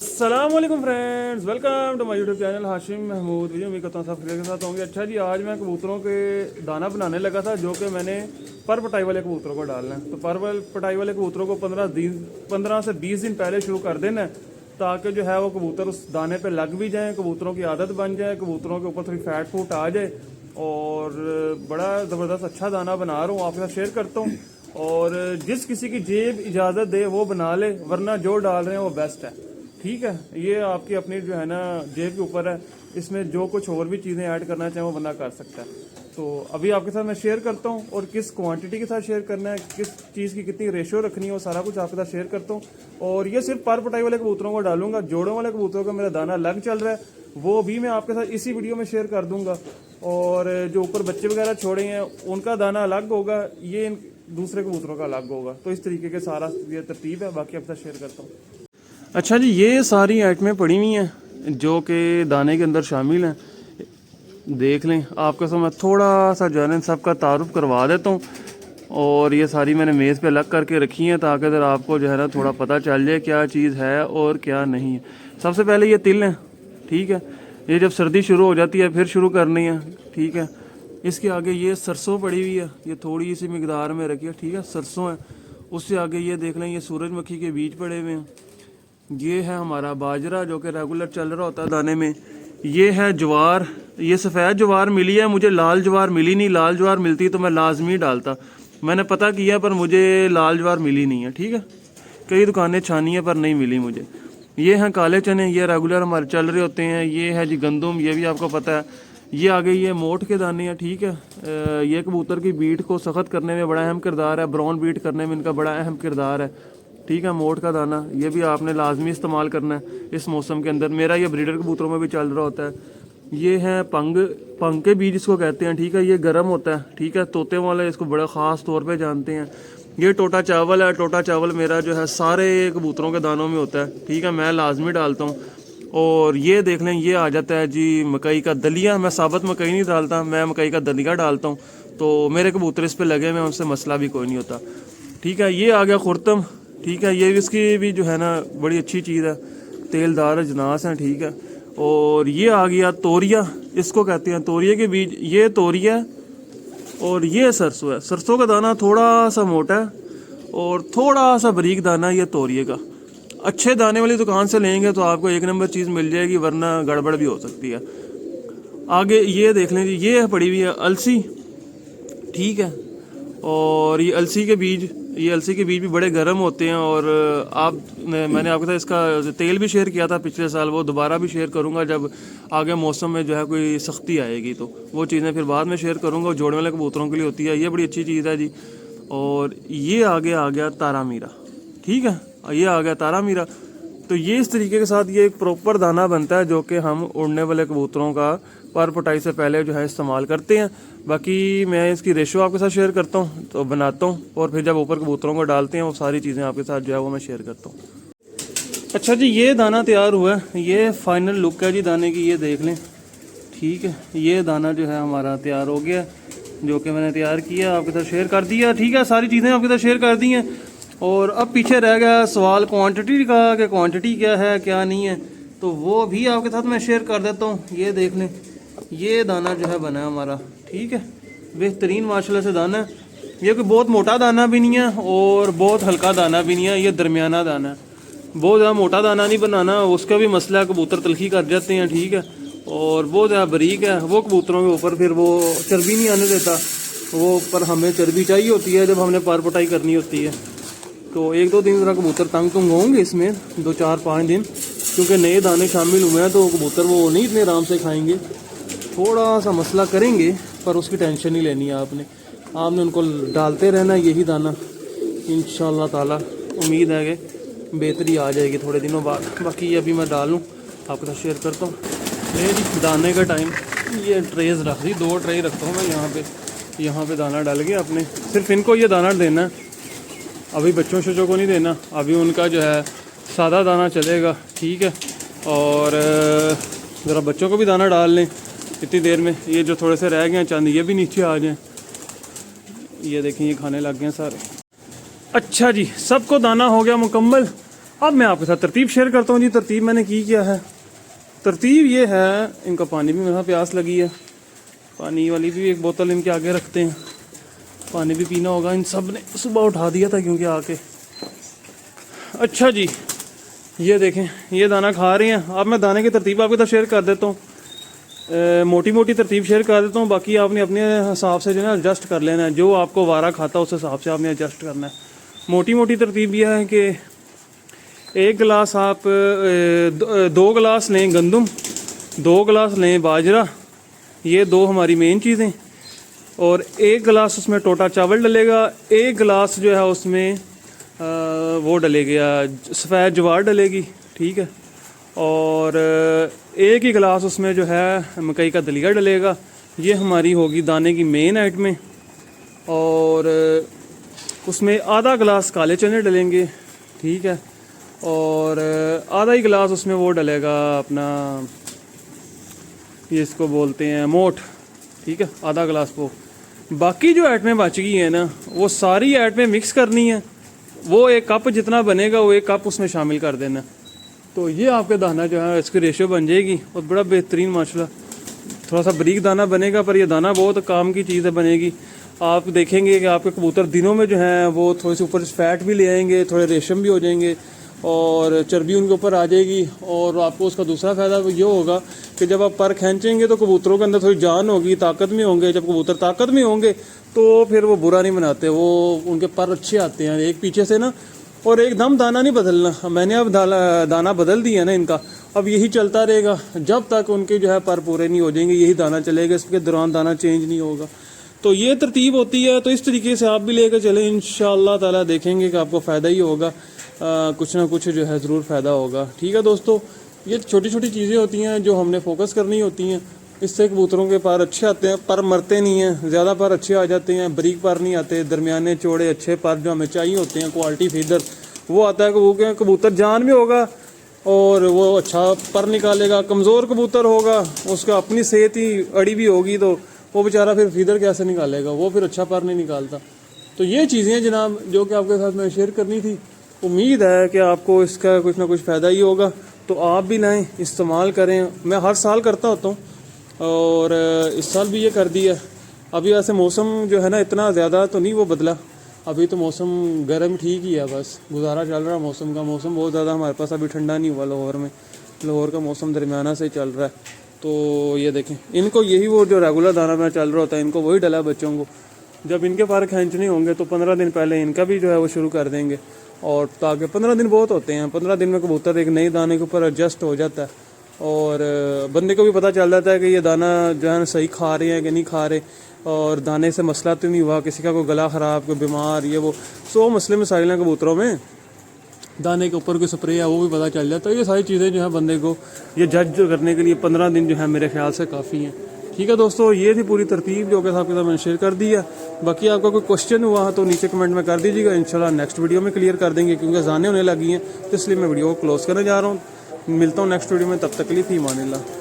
अस्सलामुअलैकुम friends, welcome to my YouTube channel Hashim Mahmood. Video उम्मीद करता हूँ सब के साथ होंगे। अच्छा जी, आज मैं कबूतरों के दाना बनाने लगा था जो कि मैंने पर पटाई वाले कबूतरों को डालना है। तो पर पटाई वाले कबूतरों को 15 से 20 दिन पहले शुरू कर देना है, ताकि जो है वो कबूतर उस दाने पे लग भी जाएँ, कबूतरों की आदत बन जाए, कबूतरों के ऊपर थोड़ी फैट फूट आ जाए। और बड़ा ज़बरदस्त अच्छा दाना बना रहा हूँ, आपके साथ शेयर करता हूँ। और जिस किसी की जेब इजाज़त दे वो बना ले, वरना जो डाल रहे हैं वो बेस्ट है। ठीक है, ये आपकी अपनी जो है ना जेब के ऊपर है। इसमें जो कुछ और भी चीज़ें ऐड करना चाहे वो बंदा कर सकता है। तो अभी आपके साथ मैं शेयर करता हूँ, और किस क्वांटिटी के साथ शेयर करना है, किस चीज़ की कितनी रेशियो रखनी है, वो सारा कुछ आपके साथ शेयर करता हूँ। और ये सिर्फ पर पटाई वाले कबूतरों को डालूंगा। जोड़ों वाले कबूतरों का मेरा दाना अलग चल रहा है, वो भी मैं आपके साथ इसी वीडियो में शेयर कर दूंगा। और जो ऊपर बच्चे वगैरह छोड़े हैं उनका दाना अलग होगा, ये दूसरे कबूतरों का अलग होगा। तो इस तरीके के सारा ये तरतीब है, बाकी आपके साथ शेयर करता हूँ। अच्छा जी, ये सारी आइटमें पड़ी हुई हैं जो कि दाने के अंदर शामिल हैं। देख लें, आपके साथ मैं थोड़ा सा जो है ना सबका तारुफ करवा देता हूँ। और ये सारी मैंने मेज़ पे अलग करके रखी हैं, ताकि अगर आपको जो है ना थोड़ा पता चल जाए क्या चीज़ है और क्या नहीं है। सबसे पहले ये तिल है, ठीक है। ये जब सर्दी शुरू हो जाती है फिर शुरू करनी है, ठीक है। इसके आगे ये सरसों पड़ी हुई है, ये थोड़ी सी मिकदार में रखी है, ठीक है, सरसों है। उससे आगे ये देख लें, ये सूरजमुखी के बीज पड़े हुए हैं। ये है हमारा बाजरा जो कि रेगुलर चल रहा होता है दाने में। ये है ज्वार, ये सफ़ेद ज्वार मिली है मुझे, लाल ज्वार मिली नहीं। लाल ज्वार मिलती तो मैं लाजमी डालता, मैंने पता किया पर मुझे लाल ज्वार मिली नहीं है, ठीक है। कई दुकानें छानी है पर नहीं मिली मुझे। ये हैं काले चने, ये रेगुलर हमारे चल रहे होते हैं। ये है जी गंदम, ये भी आपको पता है। ये आगे ये मोठ के दाने हैं, ठीक है। ये कबूतर की बीट को सख्त करने में बड़ा अहम किरदार है, ब्राउन बीट करने में इनका बड़ा अहम किरदार है, ठीक है। मोठ का दाना ये भी आपने लाजमी इस्तेमाल करना है इस मौसम के अंदर। मेरा ये ब्रीडर कबूतरों में भी चल रहा होता है। ये है पंग के बीज इसको कहते हैं, ठीक है। ये गर्म होता है, ठीक है। तोते वाले इसको बड़ा ख़ास तौर पे जानते हैं। ये टोटा चावल है, टोटा चावल मेरा जो है सारे कबूतरों के दानों में होता है, ठीक है। मैं लाजमी डालता हूँ। और ये देख लें, ये आ जाता है जी मकई का दलिया। मैं साबुत मकई नहीं डालता, मैं मकई का दलिया डालता हूँ। तो मेरे कबूतर इस पर लगे हुए, उनसे मसला भी कोई नहीं होता, ठीक है। ये आ गया खुरतम, ठीक है। ये इसकी भी जो है ना बड़ी अच्छी चीज़ है, तेलदार अजनास है, ठीक है। और ये आ गया तोरिया, इसको कहते हैं तोरिया के बीज। ये तोरिया और ये सरसों है। सरसों का दाना थोड़ा सा मोटा है और थोड़ा सा बारीक दाना है ये तोरिए का। अच्छे दाने वाली दुकान से लेंगे तो आपको एक नंबर चीज़ मिल जाएगी, वरना गड़बड़ भी हो सकती है। आगे ये देख लें जी, ये पड़ी हुई है अलसी, ठीक है। और ये अलसी के बीज, ये अलसी के बीज भी बड़े गर्म होते हैं। और मैंने आपके साथ इसका तेल भी शेयर किया था पिछले साल, वो दोबारा भी शेयर करूंगा जब आगे मौसम में जो है कोई सख्ती आएगी, तो वो चीज़ें फिर बाद में शेयर करूंगा। जोड़ने वाले कबूतरों के लिए होती है, ये बड़ी अच्छी चीज़ है जी। और ये आगे आ गया तारा मीरा, ठीक है। ये आ गया तारा मीरा। तो ये इस तरीके के साथ ये एक प्रॉपर दाना बनता है जो कि हम उड़ने वाले कबूतरों का पर पटाई से पहले जो है इस्तेमाल करते हैं। बाकी मैं इसकी रेशो आपके साथ शेयर करता हूँ, तो बनाता हूँ, और फिर जब ऊपर कबूतरों को डालते हैं वो सारी चीज़ें आपके साथ जो है वो मैं शेयर करता हूँ। अच्छा जी, ये दाना तैयार हुआ है, ये फाइनल लुक है जी दाने की, ये देख लें, ठीक है। ये दाना जो है हमारा तैयार हो गया, जो कि मैंने तैयार किया, आपके साथ शेयर कर दिया, ठीक है। सारी चीज़ें आपके साथ शेयर कर दी हैं। और अब पीछे रह गया सवाल क्वांटिटी का, कि क्वांटिटी क्या है क्या नहीं है, तो वो भी आपके साथ मैं शेयर कर देता हूँ। ये देख लें, ये दाना जो है बना है हमारा, ठीक है। बेहतरीन माशाल्लाह से दाना है। ये कोई बहुत मोटा दाना भी नहीं है और बहुत हल्का दाना भी नहीं है, ये दरमियाना दाना है। बहुत ज़्यादा मोटा दाना नहीं बनाना, उसका भी मसला, कबूतर तलखी कर जाते हैं, ठीक है। और बहुत ज़्यादा बारीक है, वो कबूतरों के ऊपर फिर वो चर्बी नहीं आने देता। वो पर हमें चर्बी चाहिए होती है जब हमने पार पटाई करनी होती है। तो एक दो दिन ज़रा कबूतर तंग तुंग होंगे इसमें, 2-4-5 दिन, क्योंकि नए दाने शामिल हुए हैं, तो कबूतर वो नहीं इतने आराम से खाएंगे, थोड़ा सा मसला करेंगे। पर उसकी टेंशन नहीं लेनी है आपने उनको डालते रहना यही दाना। इंशाल्लाह ताला उम्मीद है कि बेहतरी आ जाएगी थोड़े दिनों बाद। बाकी अभी मैं डालूँ आपके साथ शेयर करता हूँ। ये जी दाने का टाइम, ये ट्रेज रख दी, 2 ट्रे रखता हूँ मैं यहाँ पे दाना डाल के अपने, सिर्फ इनको ये दाना देना है, अभी बच्चों शोचों को नहीं देना। अभी उनका जो है सादा दाना चलेगा, ठीक है। और ज़रा बच्चों को भी दाना डाल लें इतनी देर में। ये जो थोड़े से रह गए हैं चंद, ये भी नीचे आ जाएं। ये देखें, ये खाने लग गए हैं सारे। अच्छा जी, सबको दाना हो गया मुकम्मल। अब मैं आपके साथ तरतीब शेयर करता हूँ जी। तरतीब मैंने की क्या है, तरतीब ये है, इनका पानी भी मेरा प्यास लगी है, पानी वाली भी एक बोतल इनके आगे रखते हैं, पानी भी पीना होगा। इन सब ने सुबह उठा दिया था क्योंकि आके। अच्छा जी, ये देखें, ये दाना खा रहे हैं। अब मैं दाने की तरतीब आपके साथ शेयर कर देता हूँ, मोटी मोटी तरतीब शेयर कर देता हूँ, बाकी आपने अपने हिसाब से जो है ना एडजस्ट कर लेना है। जो आपको वारा खाता है उस हिसाब से आपने एडजस्ट करना है। मोटी मोटी तरतीब यह है कि 1 गिलास आप 2 गिलास लें गंदम, 2 गिलास लें बाजरा, ये 2 हमारी मेन चीज़ें, और 1 गिलास उसमें टोटा चावल डलेगा, 1 गिलास जो है उसमें वो डलेगा सफ़ेद ज्वार डलेगी, ठीक है, और 1 ही गिलास उसमें जो है मकई का दलिया डलेगा। ये हमारी होगी दाने की मेन आइटमें। और उसमें आधा गिलास काले चने डलेंगे, ठीक है, और आधा ही गिलास उसमें वो डलेगा अपना, ये इसको बोलते हैं मोठ, ठीक है, आधा गिलास वो। बाकी जो आइटमें बच गई हैं ना, वो सारी आइटमें मिक्स करनी है। वो 1 कप जितना बनेगा वो 1 कप उसमें शामिल कर देना। तो ये आपके दाना जो है इसकी रेशियो बन जाएगी और बड़ा बेहतरीन माशाल्लाह। थोड़ा सा बारीक दाना बनेगा पर ये दाना बहुत काम की चीज़ है बनेगी। आप देखेंगे कि आपके कबूतर दिनों में जो हैं वो थोड़ी सी ऊपर फैट भी ले आएंगे, थोड़े रेशम भी हो जाएंगे और चर्बी उनके ऊपर आ जाएगी। और आपको उसका दूसरा फ़ायदा ये होगा कि जब आप पर खींचेंगे तो कबूतरों के अंदर थोड़ी जान होगी, ताकत में होंगे। जब कबूतर ताकत में होंगे तो फिर वो बुरा नहीं बनाते, वो उनके पर अच्छे आते हैं एक पीछे से ना। और एकदम दाना नहीं बदलना, मैंने अब दाना बदल दिया ना इनका, अब यही चलता रहेगा जब तक उनके जो है पर पूरे नहीं हो जाएंगे, यही दाना चलेगा, इसके दौरान दाना चेंज नहीं होगा। तो ये तरतीब होती है। तो इस तरीके से आप भी लेकर चलें, इंशाअल्लाह ताला देखेंगे कि आपको फ़ायदा ही होगा, कुछ ना कुछ जो है ज़रूर फ़ायदा होगा। ठीक है दोस्तों, ये छोटी छोटी चीज़ें होती हैं जो हमने फोकस करनी होती हैं। इससे कबूतरों के पर अच्छे आते हैं, पर मरते नहीं हैं, ज़्यादा पर अच्छे आ जाते हैं, बारीक पर नहीं आते, दरमियाने चौड़े अच्छे पर जो हमें चाहिए होते हैं, क्वालिटी फीदर वो आता है। कबूतर जान भी होगा और वो अच्छा पर निकालेगा। कमज़ोर कबूतर होगा, उसका अपनी सेहत ही अड़ी भी होगी, तो वो बेचारा फिर फीदर कैसे निकालेगा, वो फिर अच्छा पर नहीं निकालता। तो ये चीज़ें जनाब जो कि आपके साथ मैं शेयर करनी थी। उम्मीद है कि आपको इसका कुछ ना कुछ फ़ायदा ही होगा, तो आप भी लाएँ, इस्तेमाल करें। मैं हर साल करता होता हूँ और इस साल भी ये कर दिया। अभी ऐसे मौसम जो है ना इतना ज़्यादा तो नहीं वो बदला, अभी तो मौसम गर्म ठीक ही है, बस गुजारा चल रहा है मौसम का। मौसम बहुत ज़्यादा हमारे पास अभी ठंडा नहीं हुआ लाहौर में, लाहौर का मौसम दरमियाना से चल रहा है। तो ये देखें, इनको यही वो जो रेगुलर दाना में चल रहा होता है, इनको वही डला बच्चों को। जब इनके पर खींचने होंगे तो 15 दिन पहले इनका भी जो है वो शुरू कर देंगे। और ताकि 15 दिन बहुत होते हैं, 15 दिन में कबूतर एक नए दाने के ऊपर एडजस्ट हो जाता है और बंदे को भी पता चल जाता है कि ये दाना जो है सही खा रहे हैं कि नहीं खा रहे, और दाने से मसला तो नहीं हुआ, किसी का कोई गला ख़राब, कोई बीमार, ये वो 100 मसले मसाइल हैं कबूतरों में। दाने के ऊपर कोई स्प्रे है वो भी पता चल जाता है। ये सारी चीज़ें जो है बंदे को ये जज करने के लिए 15 दिन जो है मेरे ख्याल से काफ़ी हैं। ठीक है दोस्तों, ये थी पूरी तरतीब जो कि आपके साथ मैंने शेयर कर दी है। बाकी आपका कोई क्वेश्चन हुआ तो नीचे कमेंट में कर दीजिएगा, इंशाल्लाह नेक्स्ट वीडियो में क्लियर कर देंगे, क्योंकि अज़ानें होने लगी हैं, तो इसलिए मैं वीडियो को क्लोज़ करने जा रहा हूँ। मिलता हूँ नेक्स्ट वीडियो में, तब तक के लिए फ़ी अमानिल्लाह।